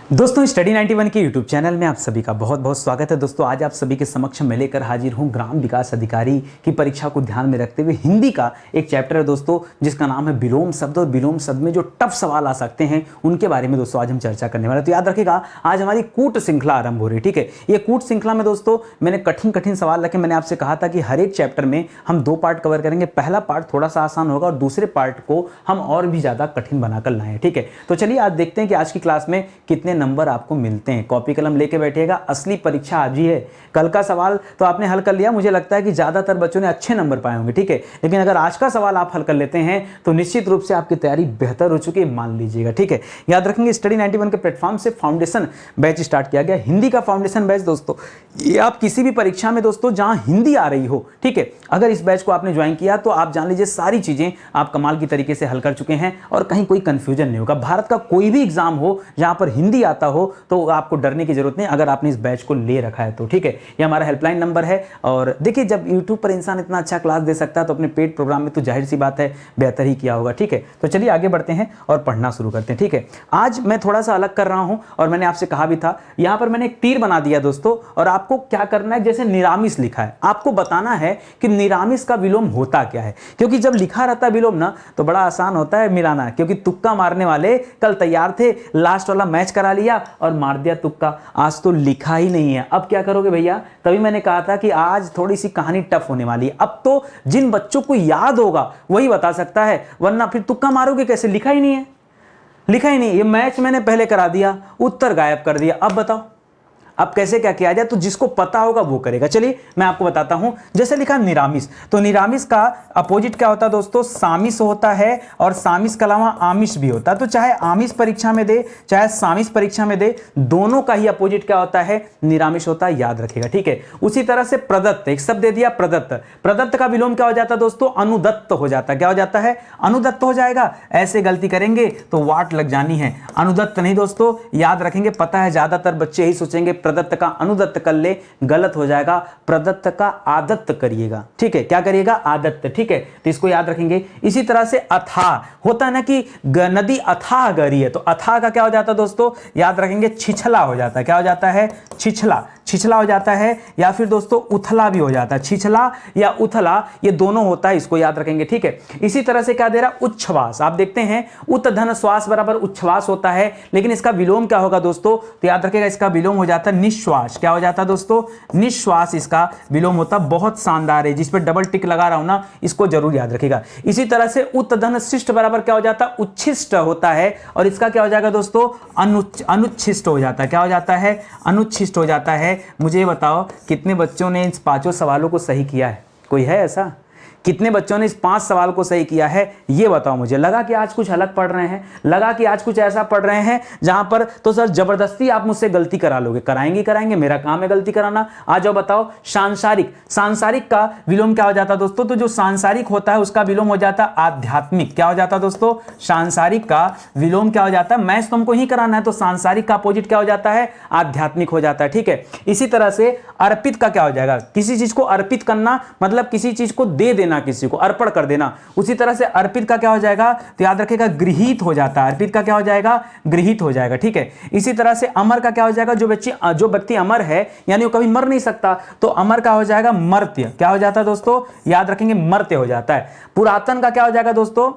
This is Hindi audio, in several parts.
दोस्तों स्टडी 91 के यूट्यूब चैनल में आप सभी का बहुत बहुत स्वागत है। दोस्तों आज आप सभी के समक्ष मैं लेकर हाजिर हूं ग्राम विकास अधिकारी की परीक्षा को ध्यान में रखते हुए हिंदी का एक चैप्टर है दोस्तों, जिसका नाम है विलोम शब्द। और विलोम शब्द में जो टफ सवाल आ सकते हैं उनके बारे में दोस्तों आज हम चर्चा करने वाले हैं। तो याद रखिएगा आज हमारी कूट श्रृंखला आरंभ हो रही है। ठीक है, ये कूट श्रृंखला में दोस्तों मैंने कठिन सवाल रखे। मैंने आपसे कहा था कि हर एक चैप्टर में हम 2 पार्ट कवर करेंगे। पहला पार्ट थोड़ा सा आसान होगा और दूसरे पार्ट को हम और भी ज्यादा कठिन बनाकर लाएं। ठीक है, तो चलिए आज देखते हैं कि आज की क्लास में कितने नंबर आपको मिलते हैं। कॉपी कलम लेके बैठिएगा, असली परीक्षा आज ही है। कल का सवाल तो आपने हल कर लिया, मुझे लगता है कि ज्यादातर बच्चों ने अच्छे नंबर पाए होंगे। ठीक है, लेकिन अगर आज का सवाल आप हल कर लेते हैं तो निश्चित रूप से आपकी तैयारी बेहतर हो चुकी है, मान लीजिएगा। ठीक है, याद रखेंगे स्टडी 91 के प्लेटफॉर्म से फाउंडेशन बैच स्टार्ट किया गया, हिंदी का फाउंडेशन बैच। दोस्तों ये आप किसी भी परीक्षा में दोस्तों जहां हिंदी आ रही हो, ठीक है, अगर इस बैच को आपने ज्वाइन किया तो आप जान लीजिए सारी चीजें आप कमाल की तरीके से हल कर चुके हैं और कहीं कोई कंफ्यूजन नहीं होगा। भारत का कोई भी एग्जाम हो जहां पर हिंदी आता हो तो आपको डरने की जरूरत नहीं, अगर आपने इस बैच को ले रखा है तो। ठीक है, ये हमारा हेल्पलाइन नंबर है। और देखिए जब यूट्यूब पर इंसान इतना अच्छा क्लास दे सकता है तो अपने पेड प्रोग्राम में तो जाहिर सी बात है बेहतर ही किया होगा। ठीक है, तो चलिए आगे बढ़ते हैं और पढ़ना शुरू करते हैं। ठीक है, आज मैं थोड़ा सा अलग कर रहा हूं और मैंने आपसे कहा भी था, यहां पर मैंने एक तीर बना दिया दोस्तों, और आपको क्या करना है, जैसे निरामिस लिखा है आपको बताना है कि निरामिस का विलोम होता क्या है। क्योंकि जब लिखा रहता है विलोम ना तो बड़ा आसान होता है मिलाना, क्योंकि तुक्का मारने वाले कल तैयार थे, लास्ट वाला मैच करा लिया और मार दिया तुक्का। आज तो लिखा ही नहीं है, अब क्या करोगे भैया। तभी मैंने कहा था कि आज थोड़ी सी कहानी टफ होने वाली है। अब तो जिन बच्चों को याद होगा वही बता सकता है, वरना फिर तुक्का मारोगे कैसे, लिखा ही नहीं है। लिखा ही नहीं, ये मैच मैंने पहले करा दिया, उत्तर गायब कर दिया। अब बताओ अब कैसे क्या किया जाए, तो जिसको पता होगा वो करेगा। चलिए मैं आपको बताता हूं, जैसे लिखा निरामिस, तो निरामिस का अपोजिट क्या होता है दोस्तों, सामिस होता है। और सामिस के अलावा आमिष भी होता है। तो चाहे आमिष परीक्षा में दे चाहे सामिस परीक्षा में दे, दोनों का ही अपोजिट क्या होता है, निरामिष होता है, याद रखिएगा। ठीक है, उसी तरह से प्रदत्त, एक शब्द दे दिया प्रदत्त, प्रदत्त का विलोम क्या हो जाता है दोस्तों, अनुदत्त हो जाता है। क्या हो जाता है, अनुदत्त हो जाएगा। ऐसे गलती करेंगे तो वाट लग जानी है, अनुदत्त नहीं दोस्तों, याद रखेंगे। पता है ज्यादातर बच्चे यही सोचेंगे प्रदत्त का अनुदत्त कर ले, गलत हो जाएगा, प्रदत्त का आदत्त करिएगा। ठीक है, क्या करिएगा, आदत्त। ठीक है, तो इसको याद रखेंगे। इसी तरह से अथाह होता है ना कि नदी अथाह गहरी है, तो अथाह का क्या हो जाता है दोस्तों, याद रखेंगे, छिछला हो जाता है। क्या हो जाता है, छिछला, छिछला हो जाता है। या फिर दोस्तों उथला भी हो जाता है, छिछला या उथला ये दोनों होता है, इसको याद रखेंगे। ठीक है, इसी तरह से क्या दे रहा, उच्छ्वास। आप देखते हैं उत धन श्वास बराबर उच्छ्वास होता है, लेकिन इसका विलोम क्या होगा दोस्तों, तो याद रखिएगा इसका विलोम हो जाता है निश्वास। क्या हो जाता है दोस्तों, निश्वास इसका विलोम होता है। बहुत शानदार है, जिस पर डबल टिक लगा रहा हूं ना, इसको जरूर याद रखिएगा। इसी तरह से उत धन शिष्ट बराबर क्या हो जाता है, उच्छिष्ट होता है, और इसका क्या हो जाएगा दोस्तों, अनुच्छिष्ट हो जाता है। क्या हो जाता है, अनुच्छिष्ट हो जाता है। मुझे ये बताओ कितने बच्चों ने इन 5 सवालों को सही किया है, कोई है ऐसा, कितने बच्चों ने इस 5 सवाल को सही किया है, ये बताओ मुझे। लगा कि आज कुछ अलग पढ़ रहे हैं, लगा कि आज कुछ ऐसा पढ़ रहे हैं जहां पर तो सर जबरदस्ती आप मुझसे गलती करा लोगे, कराएंगे, मेरा काम है गलती कराना। आ जाओ बताओ, सांसारिक, सांसारिक का विलोम क्या हो जाता है दोस्तों, तो जो सांसारिक होता है उसका विलोम हो जाता है आध्यात्मिक। क्या हो जाता है दोस्तों, सांसारिक का विलोम क्या हो जाता है, मैथ्स तुमको ही कराना है, तो सांसारिक का अपोजिट क्या हो जाता है, आध्यात्मिक हो जाता है। ठीक है, इसी तरह से अर्पित का क्या हो जाएगा, किसी चीज को अर्पित करना मतलब किसी चीज को दे देना, किसी को अर्पण कर देना। उसी तरह से अर्पित का क्या हो जाएगा, तो याद रखिएगा गृहीत हो जाता है। अर्पित का क्या हो जाएगा, गृहीत हो जाएगा। ठीक है, इसी तरह से अमर का क्या हो जाएगा, जो व्यक्ति अमर है यानी वो कभी मर नहीं सकता, तो अमर का हो जाएगा मर्त्य। क्या हो जाता है दोस्तों, याद रखेंगे मर्त्य हो जाता है। पुरातन का क्या हो जाएगा दोस्तों,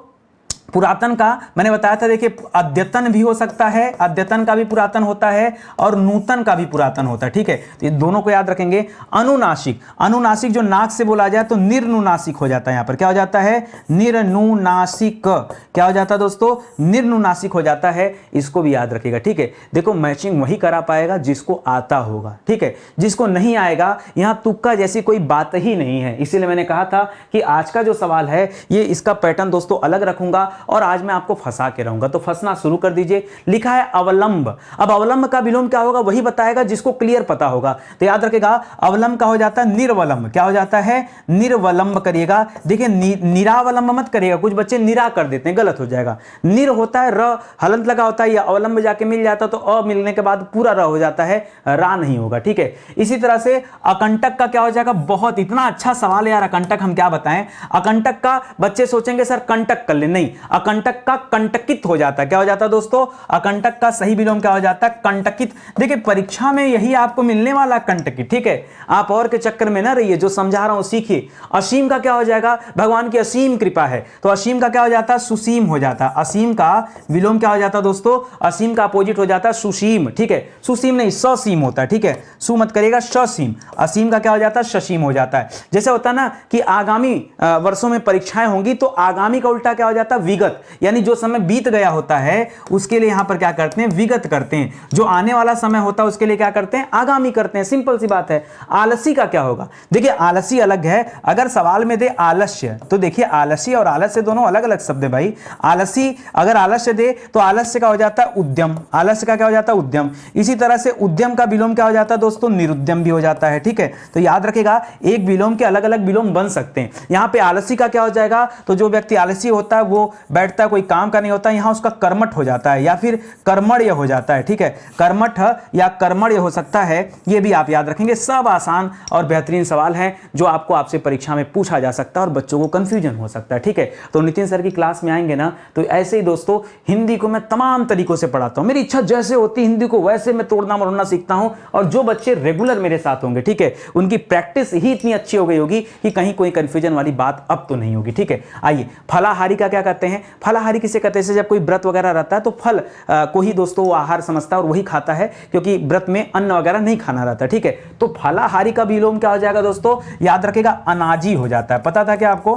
पुरातन का मैंने बताया था, देखिए अद्यतन भी हो सकता है, अद्यतन का भी पुरातन होता है और नूतन का भी पुरातन होता है। ठीक है, तो ये दोनों को याद रखेंगे। अनुनासिक, अनुनासिक जो नाक से बोला जाए तो निर्नुनासिक हो जाता है। यहां पर क्या हो जाता है, निर्नुनासिक। क्या हो जाता है दोस्तों, निर्नुनासिक हो जाता है, इसको भी याद रखिएगा। ठीक है, देखो मैचिंग वही करा पाएगा जिसको आता होगा। ठीक है, जिसको नहीं आएगा यहां तुक्का जैसी कोई बात ही नहीं है। इसीलिए मैंने कहा था कि आज का जो सवाल है ये इसका पैटर्न दोस्तों अलग रखूंगा और आज मैं आपको फंसा के रहूंगा। तो फंसना शुरू कर दीजिए। लिखा है अवलंब, अब अवलंब का विलोम क्या होगा वही बताएगा जिसको क्लियर पता होगा। तो याद रखेगा अवलंब का हो जाता है निर्वलंब। क्या हो जाता है, निर्वलंब करिएगा। देखिए निरावलंब मत करिएगा, कुछ बच्चे निरा कर देते हैं, गलत हो जाएगा। निर होता है र हलंत लगा होता है, या अवलंब जाके मिल जाता तो अ मिलने के बाद पूरा र हो जाता है, रा नहीं होगा। ठीक है, इसी तरह से अकंटक का क्या हो जाएगा, बहुत इतना अच्छा सवाल है यार। अकंटक हम क्या बताएं, अकंटक का बच्चे सोचेंगे सर कंटक कर ले, नहीं, अकंटक का कंटकित हो जाता है। क्या हो जाता है दोस्तों? अकंटक का सही विलोम क्या हो जाता है? कंटकित। देखिए परीक्षा में यही आपको मिलने वाला कंटकित, ठीक है। आप और के चक्कर में ना रहिए, जो समझा रहा हूं सीखिए। असीम का क्या हो जाएगा? भगवान की असीम कृपा है, तो असीम का क्या हो जाता है? सुसीम हो जाता है। असीम का विलोम क्या हो जाता है दोस्तों? असीम का अपोजिट हो जाता है सुसीम, ठीक है। सुसीम नहीं, ससीम होता है, ठीक है। सु मत करिएगा, ससीम। असीम का क्या हो जाता है? ससीम हो जाता है। जैसे होता है ना कि आगामी वर्षों में परीक्षाएं होंगी, तो आगामी का उल्टा क्या हो जाता है? विगत। यानी जो समय बीत गया होता है उसके लिए यहां पर क्या करते हैं? विगत करते हैं। जो आने वाला समय होता है उसके लिए क्या करते हैं? आगामी करते हैं। सिंपल सी बात है। आलसी का क्या होगा? देखिए आलसी अलग है। अगर सवाल में दे आलस्य, तो देखिए आलसी और आलस्य दोनों अलग अलग शब्द है भाई। आलसी अगर आलस्य दे तो आलस्य का हो जाता है उद्यम। आलस्य का क्या हो जाता है? उद्यम। इसी तरह से उद्यम का विलोम क्या हो जाता है दोस्तों? निरुद्यम भी हो जाता है, ठीक है। तो याद रखिएगा, एक विलोम के अलग अलग विलोम बन सकते हैं। यहां पे आलसी का क्या हो जाएगा? तो जो व्यक्ति आलसी होता है वो बैठता है, कोई काम का नहीं होता, यहां उसका कर्मठ हो जाता है या फिर कर्मण्य हो जाता है, ठीक है। कर्मठ या कर्मण्य हो सकता है, ये भी आप याद रखेंगे। सब आसान और बेहतरीन सवाल है जो आपको आपसे परीक्षा में पूछा जा सकता है और बच्चों को कंफ्यूजन हो सकता है, ठीक है। तो नितिन सर की क्लास में आएंगे ना, तो ऐसे ही दोस्तों हिंदी को मैं तमाम तरीकों से पढ़ाता हूं। मेरी इच्छा जैसे होती हिंदी को वैसे मैं तोड़ना मरोड़ना सीखता हूं। और जो बच्चे रेगुलर मेरे साथ होंगे, ठीक है, उनकी प्रैक्टिस ही इतनी अच्छी हो गई होगी कि कहीं कोई कंफ्यूजन वाली बात अब तो नहीं होगी, ठीक है। आइए, फलाहारी का क्या कहते हैं? फलाहारी किसे कहते हैं? जब कोई व्रत वगैरह रहता है तो फल को ही दोस्तों वो आहार समझता है और वही खाता है, क्योंकि व्रत में अन्न वगैरह नहीं खाना रहता, ठीक है। तो फलाहारी का विलोम क्या हो जाएगा दोस्तों? याद रखिएगा, अनाजी हो जाता है। पता था क्या आपको?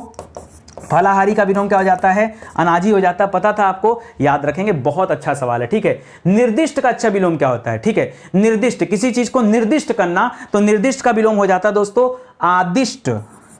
फलाहारी का विलोम क्या हो जाता है? अनाजी हो जाता है। पता था आपको? याद रखेंगे, बहुत अच्छा सवाल है, ठीक है। निर्दिष्ट का अच्छा विलोम क्या होता है? ठीक है, निर्दिष्ट, किसी चीज को निर्दिष्ट करना, तो निर्दिष्ट का विलोम हो जाता है दोस्तों आदिष्ट।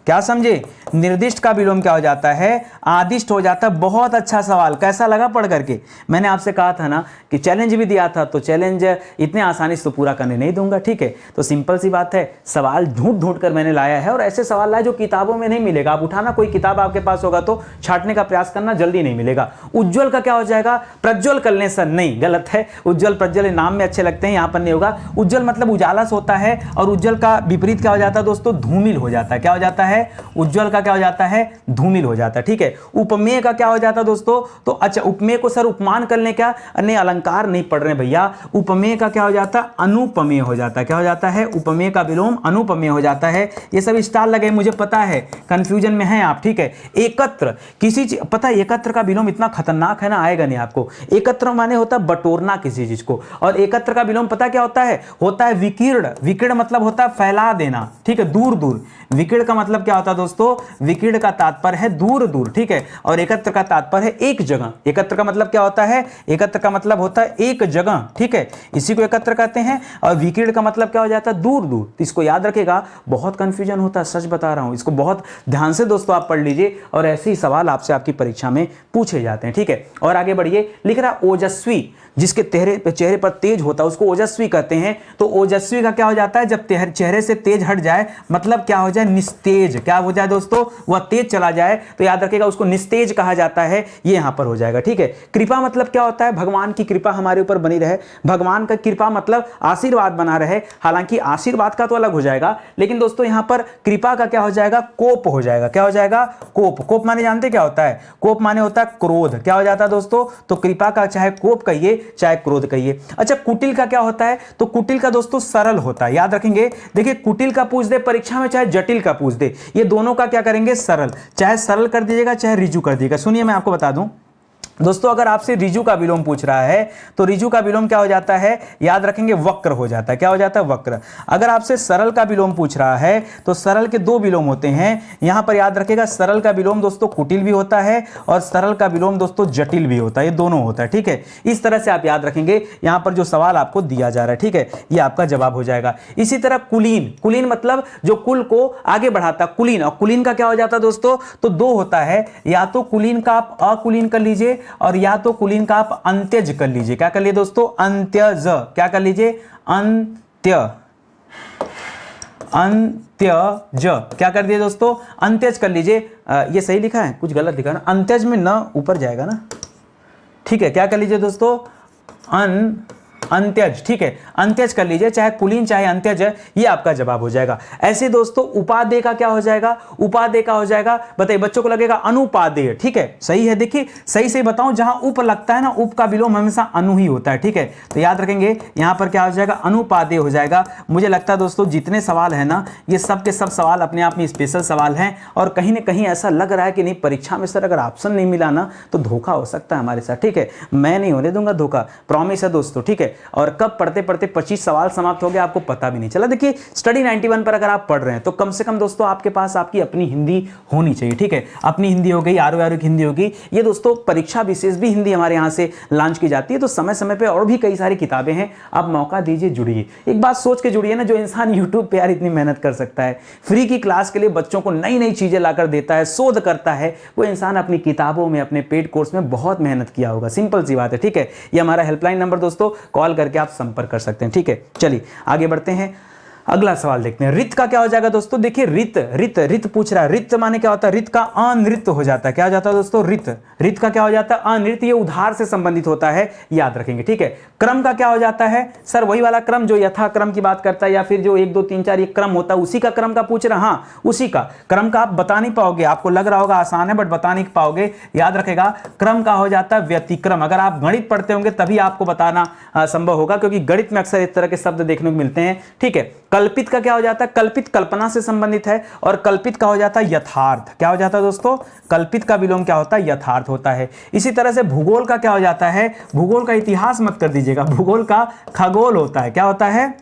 क्या समझे? निर्दिष्ट का विलोम क्या हो जाता है? आदिष्ट हो जाता है। बहुत अच्छा सवाल, कैसा लगा पढ़ करके? मैंने आपसे कहा था ना कि चैलेंज भी दिया था, तो चैलेंज इतने आसानी से तो पूरा करने नहीं दूंगा, ठीक है। तो सिंपल सी बात है, सवाल ढूंढ ढूंढ कर मैंने लाया है और ऐसे सवाल लाए जो किताबों में नहीं मिलेगा। आप उठाना, कोई किताब आपके पास होगा तो छांटने का प्रयास करना, जल्दी नहीं मिलेगा। उज्ज्वल का क्या हो जाएगा? प्रज्वल कलने सर, नहीं, गलत है। उज्ज्वल प्रज्वल नाम में अच्छे लगते हैं, यहां पर नहीं होगा। उज्ज्वल मतलब उजाला से होता है, और उज्ज्वल का विपरीत क्या हो जाता है दोस्तों? धूमिल हो जाता है। क्या हो जाता है? उज्ज्वल का क्या हो जाता है? धूमिल हो जाता है, ठीक है। उपमेय का क्या हो जाता है दोस्तों? तो अच्छा, उपमेय को सर उपमान करने क्या? नहीं, अलंकार नहीं पढ़ रहे भैया। उपमेय का क्या हो जाता है? अनुपमेय हो जाता है। क्या हो जाता है? उपमेय का विलोम अनुपमेय हो जाता है। ये सब स्टार लगे, मुझे पता है, कंफ्यूजन में है आप, ठीक है। एकत्र, किसी चीज, पता है एकत्र का विलोम इतना खतरनाक है ना, आएगा नहीं आपको। एकत्र माने होता है बटोरना किसी चीज को, और एकत्र का विलोम पता क्या होता है? होता है विकीर्ण। विकीर्ण मतलब होता है फैला देना, ठीक है, दूर दूर। विकीर्ण का मतलब क्या होता है दोस्तों? विकीर्ण का तात्पर्य है दूर दूर, ठीक है। और एकत्र का तात्पर्य है एक जगह। एकत्र का मतलब क्या होता है? एकत्र का मतलब होता है एक जगह, ठीक है, इसी को एकत्र कहते हैं। और विकीर्ण का मतलब क्या हो जाता है? दूर दूर। तो इसको याद रखेगा, बहुत कंफ्यूजन होता है, सच बता रहा हूं। इसको बहुत ध्यान से दोस्तों आप पढ़ लीजिए, और ऐसे ही सवाल आपसे आपकी परीक्षा में पूछे जाते हैं, ठीक है। और आगे बढ़िए, लिख रहा ओजस्वी, जिसके चेहरे पर तेज होता है उसको ओजस्वी कहते हैं। तो ओजस्वी का क्या हो जाता है? जब चेहरे से तेज हट जाए, मतलब क्या हो जाए? निस्तेज। क्या हो जाए दोस्तों? वह तेज चला जाए, तो याद रखिएगा उसको निस्तेज कहा जाता है। ये यहां पर हो जाएगा, ठीक है। कृपा मतलब क्या होता है? भगवान की कृपा हमारे ऊपर बनी रहे। भगवान का कृपा मतलब आशीर्वाद बना रहे। हालांकि आशीर्वाद का तो अलग हो जाएगा, लेकिन दोस्तों यहां पर कृपा का क्या हो जाएगा? कोप हो जाएगा। क्या हो जाएगा? कोप। कोप माने जानते क्या होता है? कोप माने होता है क्रोध। क्या हो जाता है दोस्तों? तो कृपा का चाहे कोप कहिए चाहे क्रोध कहिए। अच्छा, कुटिल का क्या होता है? तो कुटिल का दोस्तों सरल होता है। याद रखेंगे, देखिए कुटिल का पूछ दे परीक्षा में, चाहे जटिल का पूछ दे, ये दोनों का क्या करेंगे? सरल। चाहे सरल कर दीजिएगा चाहे रिजु कर दीजिएगा। सुनिए, मैं आपको बता दूं दोस्तों, अगर आपसे रिजु का विलोम पूछ रहा है तो रिजु का विलोम क्या हो जाता है? याद रखेंगे, वक्र हो जाता है। क्या हो जाता है? वक्र। अगर आपसे सरल का विलोम पूछ रहा है तो सरल के दो विलोम होते हैं। यहां पर याद रखेगा, सरल का विलोम दोस्तों कुटिल भी होता है और सरल का विलोम दोस्तों जटिल भी होता है। ये दोनों होता है, ठीक है। इस तरह से आप याद रखेंगे, यहां पर जो सवाल आपको दिया जा रहा है, ठीक है, ये आपका जवाब हो जाएगा। इसी तरह कुलीन, कुलीन मतलब जो कुल को आगे बढ़ाता, कुलीन। और कुलीन का क्या हो जाता है दोस्तों? तो दो होता है, या तो कुलीन का आप अकुलीन कर लीजिए, और या तो कुलीन का आप अंत्यज कर लीजिए। क्या कर लिए दोस्तों? अंत्यज। क्या कर लीजिए? अंत्यज। क्या कर दिए दोस्तों? अंत्यज कर लीजिए। ये सही लिखा है? कुछ गलत लिखा है ना? अंत्यज में न ऊपर जाएगा ना, ठीक है। क्या कर लीजिए दोस्तों? अंत्यज, ठीक है, अंत्यज कर लीजिए, चाहे कुलीन चाहे अंत्यज है, ये आपका जवाब हो जाएगा। ऐसे दोस्तों उपादेय का क्या हो जाएगा, उपादेय का हो जाएगा, बताइए बच्चों को लगेगा अनुपादेय, ठीक है, सही है। देखिए सही से बताऊं, जहां उप लगता है ना, उप का विलोम हमेशा अनु ही होता है, ठीक है, तो याद रखेंगे यहां पर क्या हो जाएगा, अनुपादेय हो जाएगा। मुझे लगता है दोस्तों जितने सवाल है ना, ये सब के सब सवाल अपने आप में स्पेशल सवाल हैं, और कहीं ना कहीं ऐसा लग रहा है कि नहीं परीक्षा में सर अगर ऑप्शन नहीं मिला ना तो धोखा हो सकता है हमारे साथ, ठीक है, मैं नहीं होने दूंगा धोखा, प्रॉमिस है दोस्तों, ठीक है। और कब पढ़ते पढ़ते 25 सवाल समाप्त हो गए आपको पता भी नहीं चला। देखिए स्टडी 91 पर अगर आप पढ़ रहे हैं तो कम से कम दोस्तों आपके पास आपकी अपनी हिंदी होनी चाहिए, ठीक है, अपनी हिंदी हो गई, आर की हिंदी होगी, ये दोस्तों परीक्षा विशेष भी हिंदी हमारे यहाँ से लॉन्च की जाती है, तो समय समय पे और भी कई सारी किताबें हैं, आप मौका दीजिए, जुड़िए। एक बात सोच के जुड़िए ना, जो इंसान यूट्यूब पे यार इतनी मेहनत कर सकता है, फ्री की क्लास के लिए बच्चों को नई नई चीजें लाकर देता है, शोध करता है, वो इंसान अपनी किताबों में, अपने पेड कोर्स में बहुत मेहनत किया होगा, सिंपल सी बात है, ठीक है। ये हमारा हेल्पलाइन नंबर दोस्तों, कॉल करके आप संपर्क कर सकते हैं, ठीक है। चलिए आगे बढ़ते हैं, अगला सवाल देखते हैं। रित का क्या हो जाएगा दोस्तों, देखिए रित रित रित पूछ रहा है, रित माने क्या होता है, रित का अनृत हो जाता है, क्या हो जाता है दोस्तों, रित रित का क्या हो जाता है, अनृत, ये उधार से संबंधित होता है, याद रखेंगे, ठीक है। क्रम का क्या हो जाता है, सर वही वाला क्रम जो यथा क्रम की बात करता है, या फिर जो 1 2 3 4 ये क्रम होता है, उसी का क्रम का पूछ रहा, हाँ उसी का क्रम का। आप बता नहीं पाओगे, आपको लग रहा होगा आसान है बट बता नहीं पाओगे, याद रखेगा क्रम का हो जाता है व्यतिक्रम। अगर आप गणित पढ़ते होंगे तभी आपको बताना संभव होगा, क्योंकि गणित में अक्सर इस तरह के शब्द देखने को मिलते हैं, ठीक है। कल्पित का क्या हो जाता है, कल्पित कल्पना से संबंधित है, और कल्पित का हो जाता है यथार्थ, क्या हो जाता है दोस्तों, कल्पित का विलोम क्या होता है, यथार्थ होता है। इसी तरह से भूगोल का क्या हो जाता है, भूगोल का इतिहास मत कर दीजिएगा, भूगोल का खगोल होता है, क्या होता है,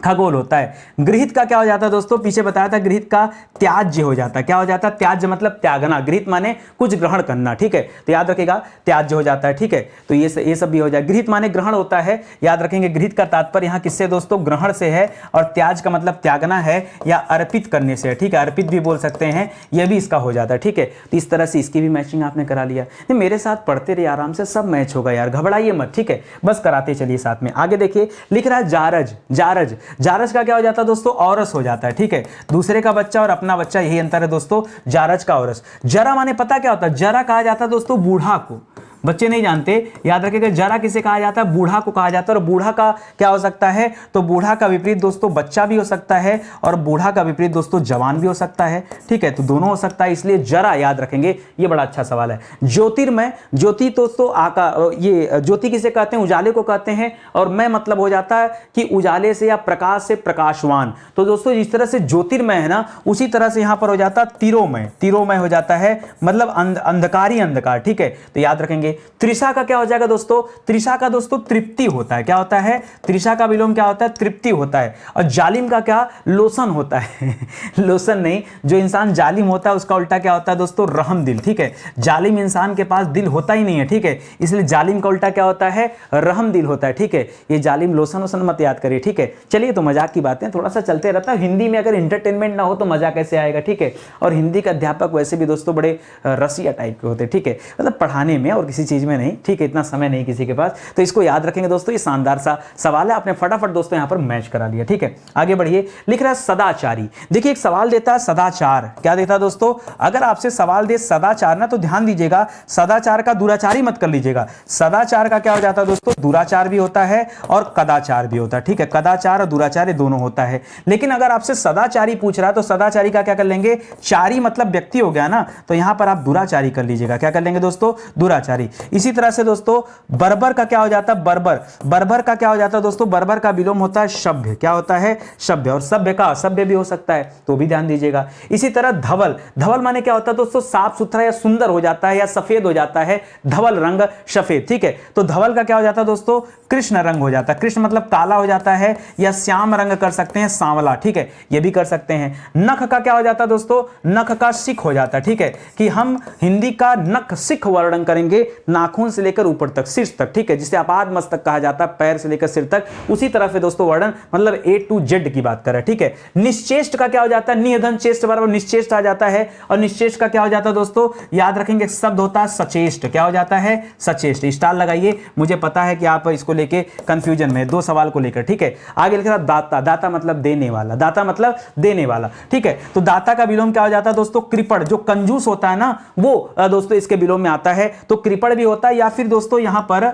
खगोल होता है। गृहित का क्या हो जाता है दोस्तों, पीछे बताया था, गृहित का त्याज्य हो जाता है, क्या हो जाता है, त्याज्य मतलब त्यागना, गृहित माने कुछ ग्रहण करना, ठीक है, तो याद रखिएगा त्याज्य हो जाता है, ठीक है, तो ये सब भी हो जाए। गृहित माने ग्रहण होता है, याद रखेंगे, गृहित का तात्पर्य यहाँ किससे दोस्तों, ग्रहण से है, और त्याज का मतलब त्यागना है या अर्पित करने से है, ठीक है, अर्पित भी बोल सकते हैं, यह भी इसका हो जाता है, ठीक है। तो इस तरह से इसकी भी मैचिंग आपने करा लिया। मेरे साथ पढ़ते रहिए आराम से, सब मैच होगा यार, घबराइए मत, ठीक है, बस कराते चलिए साथ में। आगे देखिए लिख रहा है जारज, जारज, जारज का क्या हो जाता है दोस्तों, औरस हो जाता है, ठीक है, दूसरे का बच्चा और अपना बच्चा, यही अंतर है दोस्तों, जारज का औरस। जरा माने पता क्या होता है, जरा कहा जाता है दोस्तों बूढ़ा को, बच्चे नहीं जानते, याद रखिएगा, जरा किसे कहा जाता है, बूढ़ा को कहा जाता है। और बूढ़ा का क्या हो सकता है, तो बूढ़ा का विपरीत दोस्तों बच्चा भी हो सकता है, और बूढ़ा का विपरीत दोस्तों जवान भी हो सकता है, ठीक है, तो दोनों हो सकता है, इसलिए जरा याद रखेंगे, ये बड़ा अच्छा सवाल है। ज्योतिर्मय, ज्योति दोस्तों ये ज्योति किसे कहते हैं, उजाले को कहते हैं, और मैं मतलब हो जाता है कि उजाले से या प्रकाश से प्रकाशवान। तो दोस्तों जिस तरह से ज्योतिर्मय है ना, उसी तरह से यहां पर हो जाता है तिरोमय, तिरोमय हो जाता है, मतलब अंधकारी अंधकार, ठीक है, तो याद रखेंगे। त्रिशा का क्या हो जाएगा दोस्तों, त्रिशा का दोस्तों तृप्ति होता है, क्या होता है, त्रिशा का विलोम क्या होता है, तृप्ति होता है। और जालिम का क्या, लोसन होता है लोसन नहीं, जो इंसान जालिम होता है उसका उल्टा क्या होता है दोस्तों, रहम दिल, ठीक है, जालिम इंसान के पास दिल होता ही नहीं है, ठीक है, इसलिए जालिम का उल्टा क्या होता है, रहम दिल होता है, ठीक है। ये जालिम लोसन वोसन मत याद करिए, ठीक है। चलिए तो मजाक की बातें थोड़ा सा चलते रहता है, हिंदी में अगर इंटरटेनमेंट ना हो तो मजा कैसे आएगा, ठीक है। और हिंदी का अध्यापक वैसे भी दोस्तों बड़े रसिया टाइप के होते हैं, ठीक है, मतलब पढ़ाने में और किसी चीज में नहीं, ठीक है, इतना समय नहीं किसी के पास, तो इसको याद रखेंगे दोस्तों। ये शानदार सा सवाल है, आपने फटाफट दोस्तों यहां पर मैच करा लिया, ठीक है। आगे बढ़िए, लिख रहा है सदाचारी। देखिए एक सवाल देता है सदाचार, क्या देता है दोस्तों, अगर आपसे सवाल दे सदाचार ना, तो ध्यान दीजिएगा, सदाचार का दुराचारी मत कर लीजिएगा। सदाचार का क्या हो जाता है दोस्तों, दुराचार भी होता है और कदाचार भी होता है, ठीक है, कदाचार और दुराचार दोनों होता है। लेकिन अगर आपसे सदाचारी पूछ रहा है तो सदाचारी का क्या कर लेंगे, चारी मतलब व्यक्ति हो गया ना, तो यहां पर आप दुराचारी कर लीजिएगा, क्या कर लेंगे दोस्तों, दुराचारी। इसी तरह से दोस्तों बर्बर का क्या हो जाता है, बर्बर, बर्बर का क्या हो जाता है दोस्तों, बर्बर का विलोम होता है सभ्य, क्या होता है, सभ्य, और सभ्य का असभ्य भी हो सकता है, तो भी ध्यान दीजिएगा। इसी तरह धवल, धवल माने क्या होता है दोस्तों, साफ सुथरा या सुंदर हो जाता है या सफेद हो जाता है, धवल रंग सफेद, ठीक है, तो धवल का क्या हो जाता है दोस्तों, कृष्ण रंग हो जाता है, कृष्ण मतलब काला हो जाता है, या श्याम रंग कर सकते हैं, सांवला, ठीक है, ये भी कर सकते हैं। नख का क्या हो जाता है दोस्तों, नख का सिख हो जाता है, ठीक है, कि हम हिंदी का नख सिख वर्णन करेंगे, नाखून से लेकर ऊपर तक, शीर्ष तक, ठीक है, जिसे आपाद मस्तक कहा जाता है, पैर से लेकर सिर तक, उसी तरह से दोस्तों वर्णन, मतलब A to Z की बात कर रहा है, ठीक है। निश्चेष्ट का क्या हो जाता है, निधन चेष्ट बराबर निश्चेष्ट आ जाता है, और निश्चेष्ट का क्या हो जाता है दोस्तों, याद रखेंगे, शब्द होता है सचेष्ट, क्या हो जाता है, सचेष्ट। स्टार लगाइए, मुझे पता है कि आप इसको लेके कंफ्यूजन में, दो सवाल को लेकर, ठीक है। आगे लिखा दाता, दाता मतलब देने वाला, दाता मतलब देने वाला, ठीक है, तो दाता का विलोम क्या हो जाता है दोस्तों, कृपण, जो कंजूस होता है ना, वो दोस्तों इसके विलोम में आता है, तो कृपण भी होता है, या फिर दोस्तों यहां पर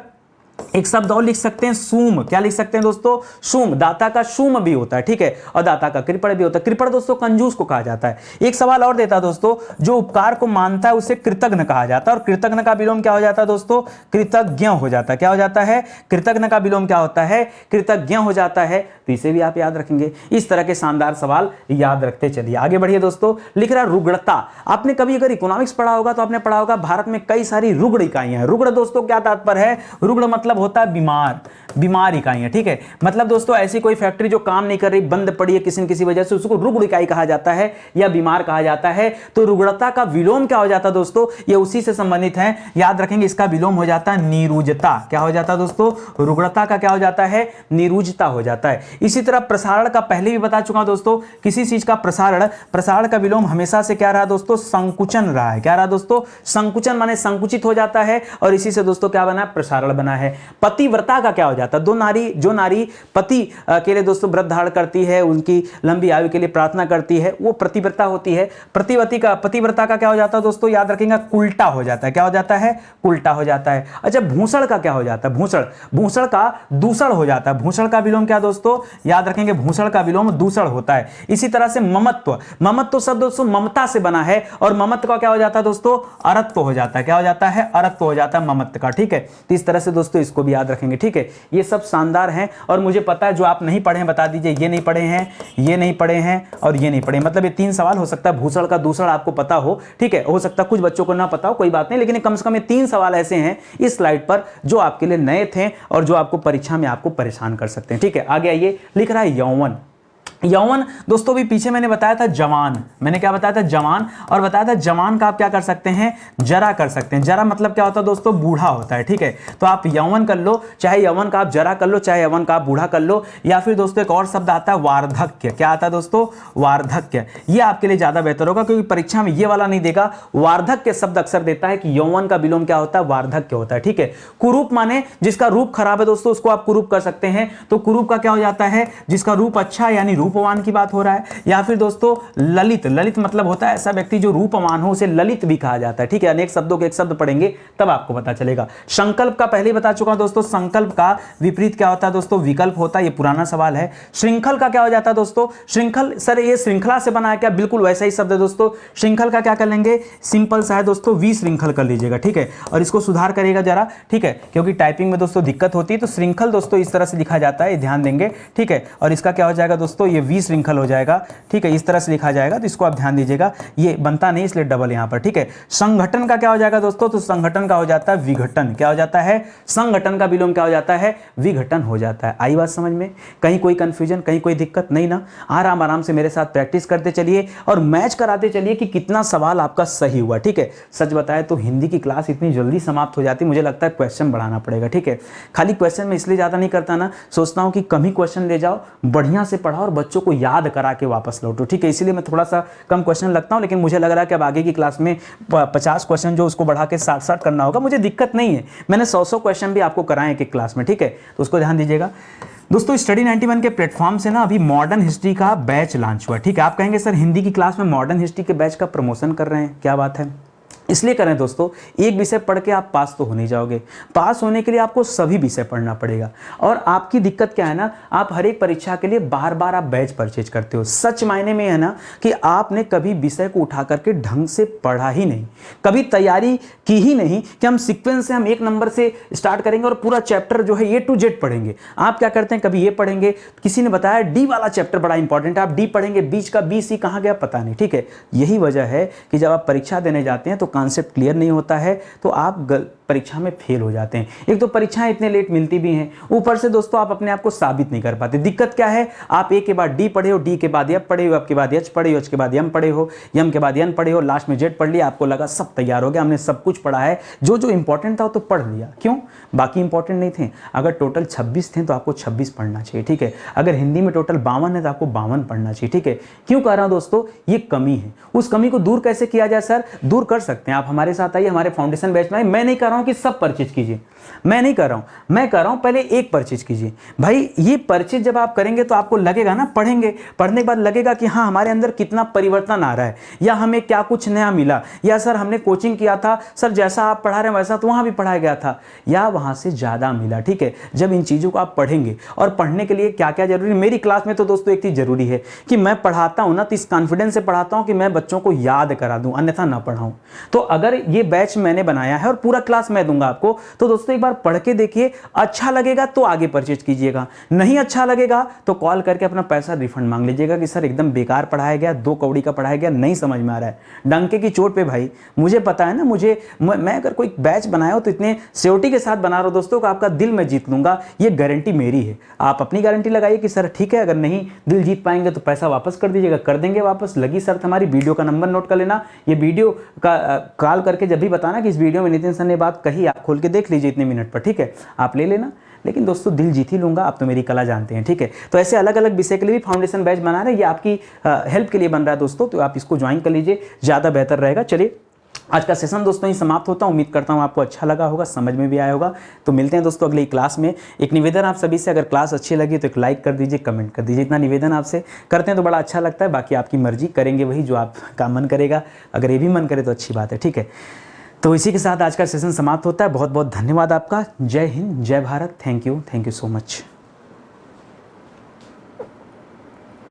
एक शब्द और लिख सकते हैं सूम। क्या लिख सकते हैं दोस्तों? सूम। दाता का सूम भी होता है, ठीक है, और दाता का कृपण भी होता है। कृपण दोस्तों कंजूस को कहा जाता है। एक सवाल और देता है दोस्तों, जो उपकार को मानता है उसे कृतज्ञ कहा जाता है, और कृतज्ञ का विलोम क्या हो जाता है दोस्तों? कृतज्ञ हो जाता है। क्या हो जाता है? कृतज्ञ का विलोम क्या होता है? कृतज्ञ हो जाता है। तो इसे भी आप याद रखेंगे। इस तरह के शानदार सवाल याद रखते चलिए। आगे बढ़िए दोस्तों। लिख रहा रुग्णता। आपने कभी अगर इकोनॉमिक्स पढ़ा होगा तो आपने पढ़ा होगा भारत में कई सारी रुग्ण इकाइयां हैं। रुग्ण दोस्तों क्या तात्पर्य है? रुग्ण मतलब होता है बीमार, बीमार इकाइयां, ठीक है। मतलब दोस्तों ऐसी कोई फैक्ट्री जो काम नहीं कर रही, बंद पड़ी है किसी न किसी वजह से, उसको रुग्ण इकाई कहा जाता है या बीमार कहा जाता है। तो रुग्णता का विलोम क्या हो जाता है दोस्तों? ये उसी से संबंधित है, याद रखेंगे। इसका विलोम हो जाता है नीरुजता। क्या हो जाता है दोस्तों? रुग्णता का क्या हो जाता है? नीरुजता हो जाता है। इसी तरह प्रसारण का पहले भी बता चुका हूं दोस्तों। किसी चीज का प्रसारण, प्रसारण का विलोम हमेशा से क्या रहा दोस्तों? संकुचन रहा है। क्या रहा दोस्तों? संकुचन माने संकुचित हो जाता है, और इसी से दोस्तों क्या बना? प्रसारण बना है। पतिव्रता का क्या हो जाता है? जो नारी पति के लिए दोस्तों व्रत धारण करती है, उनकी लंबी आयु के लिए प्रार्थना करती है, वो प्रतिव्रता होती है। पतिव्रता का क्या हो जाता है दोस्तों? याद रखेंगे कुल्टा हो जाता है। क्या हो जाता है? कुल्टा हो जाता है। अच्छा, भूषण का क्या हो जाता है? भूषण का दूषण हो जाता है। भूषण का विलोम क्या दोस्तों? याद रखेंगे भूषण का विलोम दूषण होता है। इसी तरह से ममत्व शब्द दोस्तों ममता से बना है, और ममत्व का क्या हो जाता है दोस्तों? अरत्व हो जाता है। क्या हो जाता है? अरत्व हो जाता है ममत्व का, ठीक है। तो इस तरह से दोस्तों इसको भी याद रखेंगे, ठीक है। ये सब शानदार हैं, और मुझे पता है जो आप नहीं पढ़े हैं बता दीजिए। ये नहीं पढ़े हैं, ये नहीं पढ़े हैं, और ये नहीं पढ़े, मतलब ये 3 सवाल हो सकता है भूषण का दूषण आपको पता हो, ठीक है। हो सकता है कुछ बच्चों को ना पता हो, कोई बात नहीं, लेकिन कम से कम ये 3 सवाल ऐसे हैं इस स्लाइड पर जो आपके लिए नए थे और जो आपको परीक्षा में आपको परेशान कर सकते हैं, ठीक है। आगे आइए। लिख रहा है यौवन। यौवन दोस्तों भी पीछे मैंने बताया था जवान। मैंने क्या बताया था? जवान। और बताया था जवान का आप क्या कर सकते हैं? जरा कर सकते हैं। जरा मतलब क्या होता है दोस्तों? बूढ़ा होता है, ठीक है। तो आप यौवन कर लो, चाहे यौवन का आप जरा कर लो, चाहे यौवन का आप बूढ़ा कर लो, या फिर दोस्तों एक और शब्द आता है वार्धक्य। क्या आता है दोस्तों? वार्धक्य। ये आपके लिए ज्यादा बेहतर होगा, क्योंकि परीक्षा में ये वाला नहीं देगा। वार्धक्य शब्द अक्सर देता है कि यौवन का विलोम क्या होता है? वार्धक्य होता है, ठीक है। कुरूप माने जिसका रूप खराब है दोस्तों, उसको आप कुरूप कर सकते हैं। तो कुरूप का क्या हो जाता है? जिसका रूप अच्छा यानी रूपवान की बात हो रहा है। या फिर दोस्तों ललित। ललित मतलब होता है ऐसा व्यक्ति जो रूपवान हो, उसे ललित भी कहा जाता है, ठीक है। अनेक शब्दों के एक शब्द पढ़ेंगे तब आपको पता चलेगा। संकल्प का पहले ही बता चुका हूं दोस्तों। संकल्प का विपरीत क्या होता है दोस्तों? विकल्प होता है। ये पुराना सवाल है। श्रृंखल का क्या हो जाता है दोस्तों? श्रृंखल, सर ये श्रृंखला से बना है क्या? बिल्कुल वैसा ही शब्द है दोस्तों। श्रृंखल का क्या कर लेंगे? सिंपल सा है दोस्तों, विश्रृंखल कर लीजिएगा, ठीक है। और इसको सुधार करिएगा जरा, ठीक है, क्योंकि टाइपिंग में दोस्तों दिक्कत होती है। तो श्रृंखल दोस्तों इस तरह से लिखा जाता है, ध्यान देंगे, ठीक है। और इसका क्या हो जाएगा दोस्तों? ये विश्रृंखल हो जाएगा, ठीक है। इस तरह से लिखा जाएगा, तो इसको आप ध्यान दीजिएगा। ये बनता नहीं इसलिए डबल यहां पर, ठीक है। संगठन का क्या हो जाएगा दोस्तों? तो संगठन का हो जाता है विघटन। क्या हो जाता है? संगठन का विलोम क्या हो जाता है? विघटन हो जाता है। आई बात समझ में? कहीं कोई कंफ्यूजन, कहीं कोई दिक्कत नहीं ना? आराम आराम से मेरे साथ प्रैक्टिस करते चलिए और मैच कराते चलिए कि कितना सवाल आपका सही हुआ, ठीक है। सच बताए तो हिंदी की क्लास इतनी जल्दी समाप्त हो जाती, मुझे लगता है क्वेश्चन बढ़ाना पड़ेगा, ठीक है। खाली क्वेश्चन में इसलिए ज्यादा नहीं करता ना, सोचता हूं कि कम ही क्वेश्चन ले जाओ, बढ़िया से पढ़ाओ और बच्चों को याद करा के वापस लौटो, ठीक है। इसीलिए मैं थोड़ा सा कम क्वेश्चन लगता हूं, लेकिन मुझे लग रहा है कि अब आगे की क्लास में 50 क्वेश्चन जो उसको बढ़ा के 60 करना होगा, मुझे दिक्कत नहीं है। मैंने 100 क्वेश्चन भी आपको कराए एक क्लास में, ठीक है। तो उसको ध्यान दीजिएगा दोस्तों। स्टडी 91 के प्लेटफॉर्म से ना अभी मॉडर्न हिस्ट्री का बैच लॉन्च हुआ, ठीक है। आप कहेंगे सर हिंदी की क्लास में मॉडर्न हिस्ट्री के बैच का प्रमोशन कर रहे हैं, क्या बात है? इसलिए करें दोस्तों, एक विषय पढ़ के आप पास तो हो नहीं जाओगे। पास होने के लिए आपको सभी विषय पढ़ना पड़ेगा। और आपकी दिक्कत क्या है ना, आप हर एक परीक्षा के लिए बार बार आप बैच परचेज करते हो। सच मायने में है ना कि आपने कभी विषय को उठा करके ढंग से पढ़ा ही नहीं, कभी तैयारी की ही नहीं कि हम सीक्वेंस से हम 1 नंबर से स्टार्ट करेंगे और पूरा चैप्टर जो है A to Z पढ़ेंगे। आप क्या करते हैं, कभी ये पढ़ेंगे, किसी ने बताया डी वाला चैप्टर बड़ा इंपॉर्टेंट है, आप डी पढ़ेंगे, बीच का बी सी कहाँ गया पता नहीं, ठीक है। यही वजह है कि जब आप परीक्षा देने जाते हैं तो कॉन्सेप्ट क्लियर नहीं होता है, तो आप परीक्षा में फेल हो जाते हैं। एक तो परीक्षाएं इतने लेट मिलती भी हैं, ऊपर से दोस्तों आप अपने आप को साबित नहीं कर पाते। दिक्कत क्या है, आप ए के बाद डी पढ़े हो, डी के बाद एफ पढ़े हो, एफ के बाद एच पढ़े हो, एच के बाद एम पढ़े हो, एम के बाद एन पढ़े हो, लास्ट में जेड पढ़ लिया, आपको लगा सब तैयार हो गया, हमने सब कुछ पढ़ा है, जो जो इंपॉर्टेंट था वो तो पढ़ लिया। क्यों? बाकी इंपॉर्टेंट नहीं थे। अगर टोटल 26 थे तो आपको 26 पढ़ना चाहिए, ठीक है। अगर हिंदी में टोटल 52 है तो आपको 52 पढ़ना चाहिए, ठीक है। क्यों कह रहा हूं दोस्तों, ये कमी है। उस कमी को दूर कैसे किया जाए सर? दूर कर सकते हैं आप, हमारे साथ आइए, हमारे फाउंडेशन बैच में। मैं नहीं कर रहा हूं हूं कि सब परचेज कीजिए, मैं नहीं कर रहा हूं। मैं कर रहा हूं पहले एक परचेज कीजिए। भाई ये परचेज जब आप करेंगे तो आपको लगेगा ना, पढ़ेंगे, पढ़ने के बाद लगेगा कि हाँ हमारे अंदर कितना परिवर्तन आ रहा है, या हमें क्या कुछ नया मिला, या सर हमने कोचिंग किया था सर जैसा आप पढ़ा रहे हैं वैसा तो वहां भी पढ़ाया गया था, या वहां से ज्यादा मिला। ठीक है, जब इन चीजों को आप पढ़ेंगे, और पढ़ने के लिए क्या क्या जरूरी, मेरी क्लास में तो दोस्तों एक चीज जरूरी है कि मैं पढ़ाता हूं ना तो इस कॉन्फिडेंस से पढ़ाता हूं कि मैं बच्चों को याद करा दूं, अन्यथा ना पढ़ाऊं। तो अगर ये बैच मैंने बनाया है और पूरा क्लास मैं दूंगा आपको, तो दोस्तों एक बार पढ़ के देखिए, अच्छा लगेगा तो आगे परचेज कीजिएगा, नहीं अच्छा लगेगा तो कॉल करके अपना पैसा रिफंड मांग लीजिएगा कि सर एकदम बेकार पढ़ाया गया, 2 कौड़ी का पढ़ाया गया, नहीं समझ में आ रहा है। डंके की चोट पे भाई, मुझे पता है ना, मैं अगर कोई बैच बनाया हो तो इतने सियोरिटी के साथ बना रहा हूं दोस्तों कि आपका दिल मैं जीत लूंगा, ये गारंटी मेरी है। आप अपनी गारंटी लगाइए कि सर ठीक है, अगर नहीं दिल जीत पाएंगे तो पैसा वापस कर दीजिएगा, कर देंगे वापस। लगी शर्त हमारी, वीडियो का नंबर नोट कर लेना, ये वीडियो का कॉल करके जब भी बताना कि इस वीडियो में नितिन सर ने बात कही, आप खोल के देख लीजिए इतने मिनट पर, ठीक है, आप ले लेना। लेकिन दोस्तों दिल जीत ही लूंगा, आप तो मेरी कला जानते हैं। ठीक है, तो ऐसे अलग अलग विषय के लिए भी फाउंडेशन बैच बना रहे हैं, ये आपकी हेल्प के लिए बन रहा है दोस्तों, तो आप इसको ज्वाइन कर लीजिए, ज़्यादा बेहतर रहेगा। चलिए आज का सेशन दोस्तों ही समाप्त होता हूं, उम्मीद करता हूं आपको अच्छा लगा होगा, समझ में भी आया होगा। तो मिलते हैं दोस्तों अगली क्लास में। एक निवेदन आप सभी से, अगर क्लास अच्छी लगी तो एक लाइक कर दीजिए, कमेंट कर दीजिए, इतना निवेदन आपसे करते हैं तो बड़ा अच्छा लगता है। बाकी आपकी मर्जी, करेंगे वही जो आपका मन करेगा, अगर ये भी मन करे तो अच्छी बात है। ठीक है, तो इसी के साथ आज का सेशन समाप्त होता है। बहुत बहुत धन्यवाद आपका। जय हिंद, जय Bharat, thank you so much.